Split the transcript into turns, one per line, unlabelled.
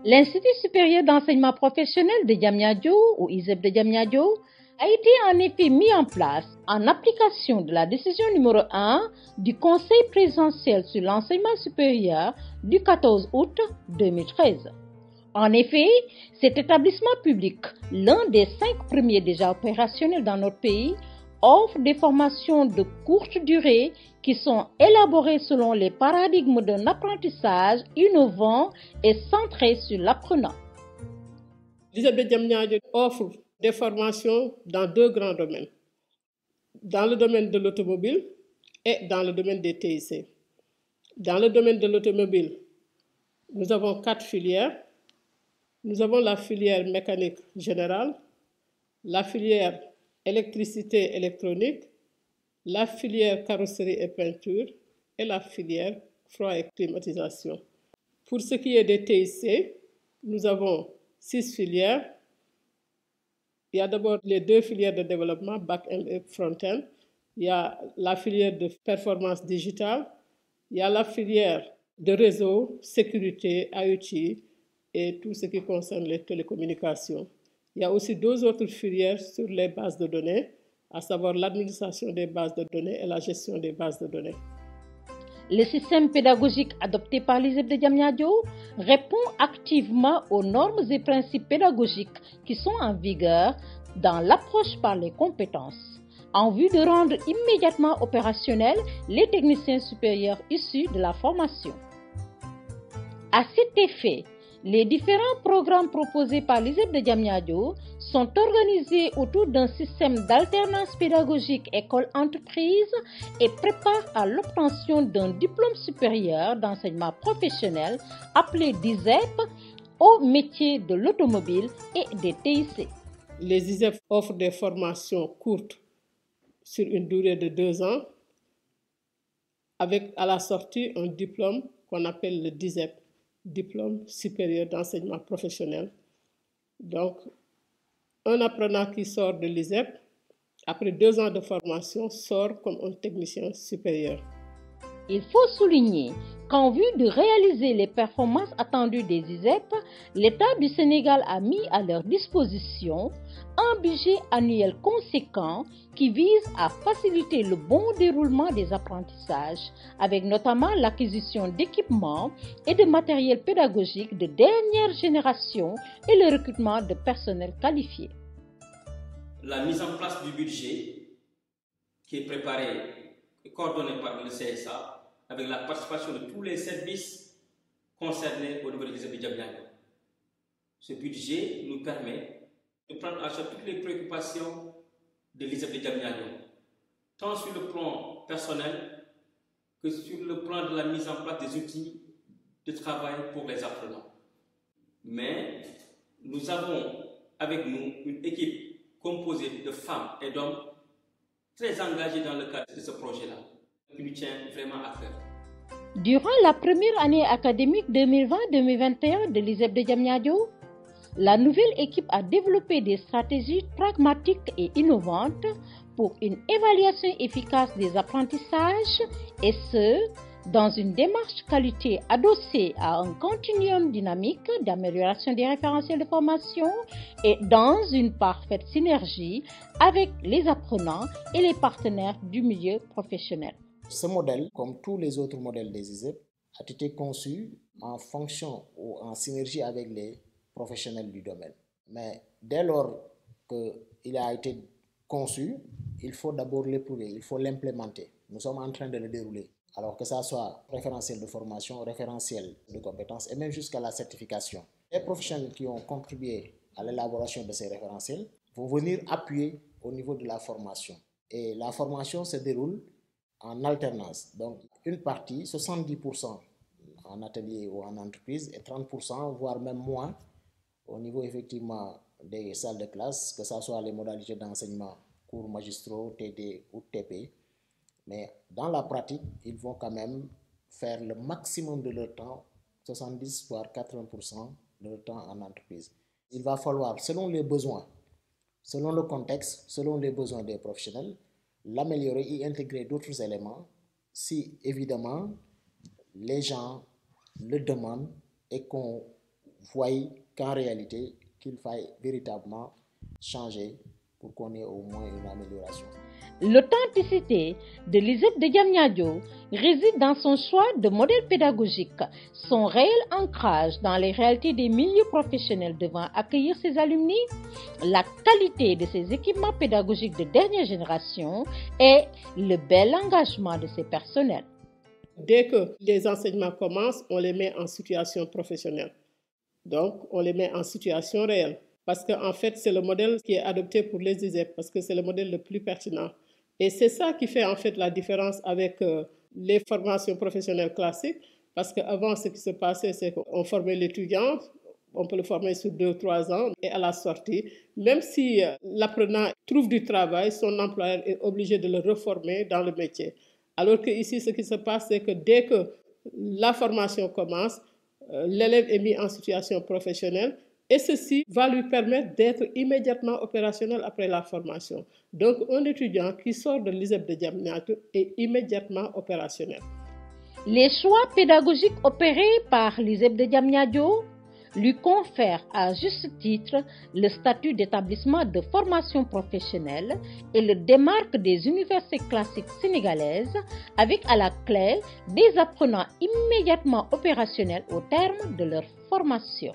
L'Institut supérieur d'enseignement professionnel de Diamniadio, ou ISEP de Diamniadio, a été en effet mis en place en application de la décision numéro 1 du Conseil présidentiel sur l'enseignement supérieur du 14 août 2013. En effet, cet établissement public, l'un des 5 premiers déjà opérationnels dans notre pays, offre des formations de courte durée qui sont élaborées selon les paradigmes d'un apprentissage innovant et centré sur l'apprenant.
L'ISEP de Diamniadio offre des formations dans 2 grands domaines, dans le domaine de l'automobile et dans le domaine des TIC. Dans le domaine de l'automobile, nous avons 4 filières. Nous avons la filière mécanique générale, la filière électricité électronique, la filière carrosserie et peinture et la filière froid et climatisation. Pour ce qui est des TIC, nous avons 6 filières. Il y a d'abord les 2 filières de développement, back-end et front-end. Il y a la filière de performance digitale. Il y a la filière de réseau, sécurité, IoT et tout ce qui concerne les télécommunications. Il y a aussi 2 autres filières sur les bases de données, à savoir l'administration des bases de données et la gestion des bases de données.
Le système pédagogique adopté par l'ISEP de Diamniadio répond activement aux normes et principes pédagogiques qui sont en vigueur dans l'approche par les compétences, en vue de rendre immédiatement opérationnels les techniciens supérieurs issus de la formation. À cet effet, les différents programmes proposés par l'ISEP de Diamniadio sont organisés autour d'un système d'alternance pédagogique école-entreprise et préparent à l'obtention d'un diplôme supérieur d'enseignement professionnel appelé DISEP au métier de l'automobile et des TIC.
Les ISEP offrent des formations courtes sur une durée de 2 ans avec à la sortie un diplôme qu'on appelle le DISEP, diplôme supérieur d'enseignement professionnel. Donc, un apprenant qui sort de l'ISEP, après 2 ans de formation, sort comme un technicien supérieur.
Il faut souligner qu'en vue de réaliser les performances attendues des ISEP, l'État du Sénégal a mis à leur disposition un budget annuel conséquent qui vise à faciliter le bon déroulement des apprentissages, avec notamment l'acquisition d'équipements et de matériel pédagogique de dernière génération et le recrutement de personnel qualifié.
La mise en place du budget qui est préparé et coordonné par le CSA avec la participation de tous les services concernés au niveau de l'ISEP de Diamniadio. Ce budget nous permet de prendre en charge toutes les préoccupations de l'ISEP de Diamniadio, tant sur le plan personnel que sur le plan de la mise en place des outils de travail pour les apprenants. Mais nous avons avec nous une équipe composée de femmes et d'hommes très engagés dans le cadre de ce projet-là, qui nous tient vraiment à cœur.
Durant la première année académique 2020-2021 de l'ISEP de Diamniadio, la nouvelle équipe a développé des stratégies pragmatiques et innovantes pour une évaluation efficace des apprentissages, et ce, dans une démarche qualité adossée à un continuum dynamique d'amélioration des référentiels de formation et dans une parfaite synergie avec les apprenants et les partenaires du milieu professionnel.
Ce modèle, comme tous les autres modèles des ISEP, a été conçu en fonction ou en synergie avec les professionnels du domaine. Mais dès lors qu'il a été conçu, il faut d'abord l'éprouver, il faut l'implémenter. Nous sommes en train de le dérouler. Alors que ça soit référentiel de formation, référentiel de compétences et même jusqu'à la certification. Les professionnels qui ont contribué à l'élaboration de ces référentiels vont venir appuyer au niveau de la formation. Et la formation se déroule en alternance. Donc, une partie, 70% en atelier ou en entreprise et 30%, voire même moins, au niveau effectivement des salles de classe, que ce soit les modalités d'enseignement, cours magistraux, TD ou TP. Mais dans la pratique, ils vont quand même faire le maximum de leur temps, 70 voire 80% de leur temps en entreprise. Il va falloir, selon les besoins, selon le contexte, selon les besoins des professionnels, l'améliorer, y intégrer d'autres éléments, si évidemment les gens le demandent et qu'on voient qu'en réalité, qu'il faille véritablement changer pour qu'on ait au moins une amélioration.
L'authenticité de l'ISEP de Diamniadio réside dans son choix de modèle pédagogique, son réel ancrage dans les réalités des milieux professionnels devant accueillir ses alumni, la qualité de ses équipements pédagogiques de dernière génération et le bel engagement de ses personnels.
Dès que les enseignements commencent, on les met en situation professionnelle. Donc, on les met en situation réelle. Parce qu'en fait, c'est le modèle qui est adopté pour les ISEP, parce que c'est le modèle le plus pertinent. Et c'est ça qui fait en fait la différence avec les formations professionnelles classiques, parce qu'avant, ce qui se passait, c'est qu'on formait l'étudiant, on peut le former sur 2 ou 3 ans, et à la sortie, même si l'apprenant trouve du travail, son employeur est obligé de le reformer dans le métier. Alors qu'ici, ce qui se passe, c'est que dès que la formation commence, l'élève est mis en situation professionnelle, et ceci va lui permettre d'être immédiatement opérationnel après la formation. Donc, un étudiant qui sort de l'ISEP de Diamniadio est immédiatement opérationnel.
Les choix pédagogiques opérés par l'ISEP de Diamniadio lui confèrent à juste titre le statut d'établissement de formation professionnelle et le démarque des universités classiques sénégalaises avec à la clé des apprenants immédiatement opérationnels au terme de leur formation.